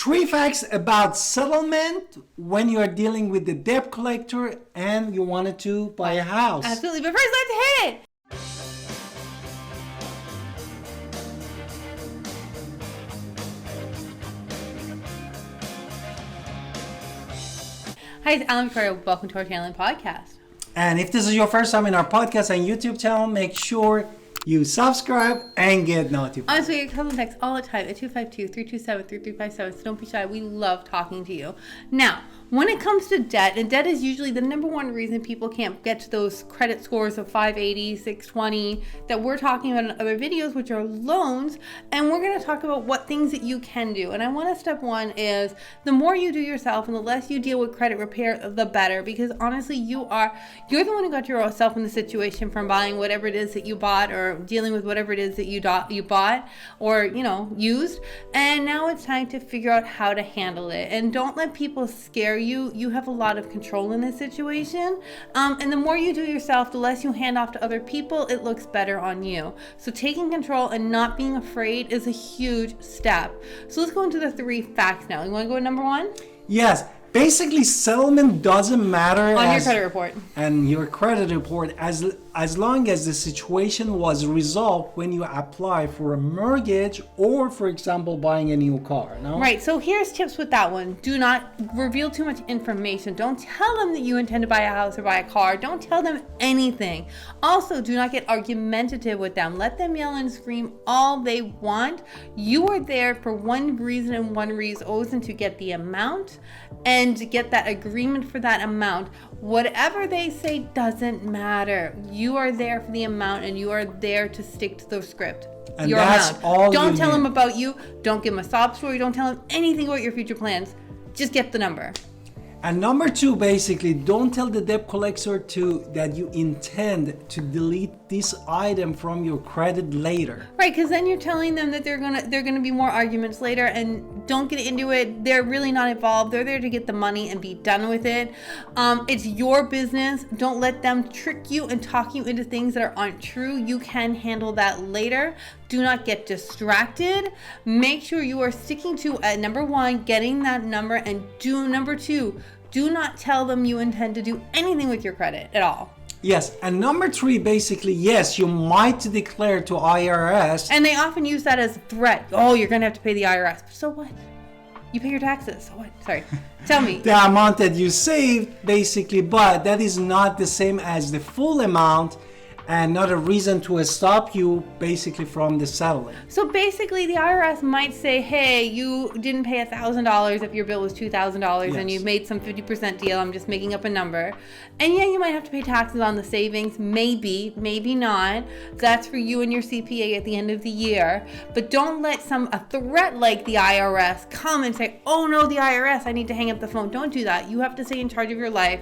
3 facts about settlement when you are dealing with the debt collector and you wanted to buy a house. Absolutely, but first let's hit it. Hi, it's Alan Victoria. Welcome to our channel and podcast. And if this is your first time in our podcast and YouTube channel, make sure you subscribe and get notified. Honestly, we get couple texts all the time at 252-327-3357. So don't be shy. We love talking to you. Now, when it comes to debt, and debt is usually the number one reason people can't get to those credit scores of 580, 620 that we're talking about in other videos, which are loans. And we're going to talk about what things that you can do. And I want to step one is the more you do yourself and the less you deal with credit repair, the better. Because honestly, you're the one who got yourself in the situation from buying whatever it is that you bought or dealing with whatever it is that you bought or used, and now it's time to figure out how to handle it. And don't let people scare you. You have a lot of control in this situation, and the more you do yourself, the less you hand off to other people. It looks better on you. So taking control and not being afraid is a huge step. So let's go into the 3 facts now. You want to go with number 1? Yes. Basically, settlement doesn't matter on your credit report. And your credit report as long as the situation was resolved when you apply for a mortgage or, for example, buying a new car. No? Right. So here's tips with that one. Do not reveal too much information. Don't tell them that you intend to buy a house or buy a car. Don't tell them anything. Also, do not get argumentative with them. Let them yell and scream all they want. You are there for one reason and one reason to get the amount and to get that agreement for that amount. Whatever they say doesn't matter. You are there for the amount and you are there to stick to the script. And your that's amount. all. Don't tell them about you. Don't give them a sob story. Don't tell them anything about your future plans. Just get the number. And number 2, basically, don't tell the debt collector that you intend to delete this item from your credit later. Right, because then you're telling them that they're gonna be more arguments later, and don't get into it. They're really not involved. They're there to get the money and be done with it. It's your business. Don't let them trick you and talk you into things that aren't true. You can handle that later. Do not get distracted. Make sure you are sticking to number 1, getting that number, and number 2, do not tell them you intend to do anything with your credit at all. Yes, and number 3, basically, yes, you might declare to IRS. And they often use that as a threat. Oh, you're gonna have to pay the IRS. So what? You pay your taxes. So what? Sorry. Tell me. The amount that you saved, basically, but that is not the same as the full amount and not a reason to stop you basically from the settlement. So basically the IRS might say, hey, you didn't pay $1,000 if your bill was $2,000 and you made some 50% deal. I'm just making up a number. And yeah, you might have to pay taxes on the savings. Maybe, maybe not. That's for you and your CPA at the end of the year. But don't let a threat like the IRS come and say, oh no, the IRS, I need to hang up the phone. Don't do that. You have to stay in charge of your life.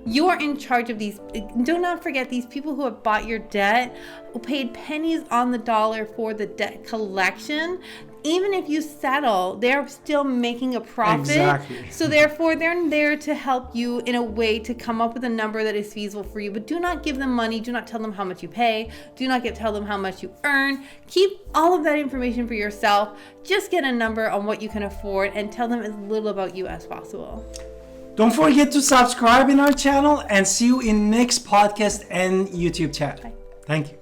You are in charge of these. Do not forget, these people who have bought your debt paid pennies on the dollar for the debt collection. Even if you settle, they're still making a profit. Exactly. So therefore, they're there to help you in a way to come up with a number that is feasible for you. But do not give them money. Do not tell them how much you pay. Do not tell them how much you earn. Keep all of that information for yourself. Just get a number on what you can afford and tell them as little about you as possible. Don't forget to subscribe in our channel and see you in next podcast and YouTube chat. Bye. Thank you.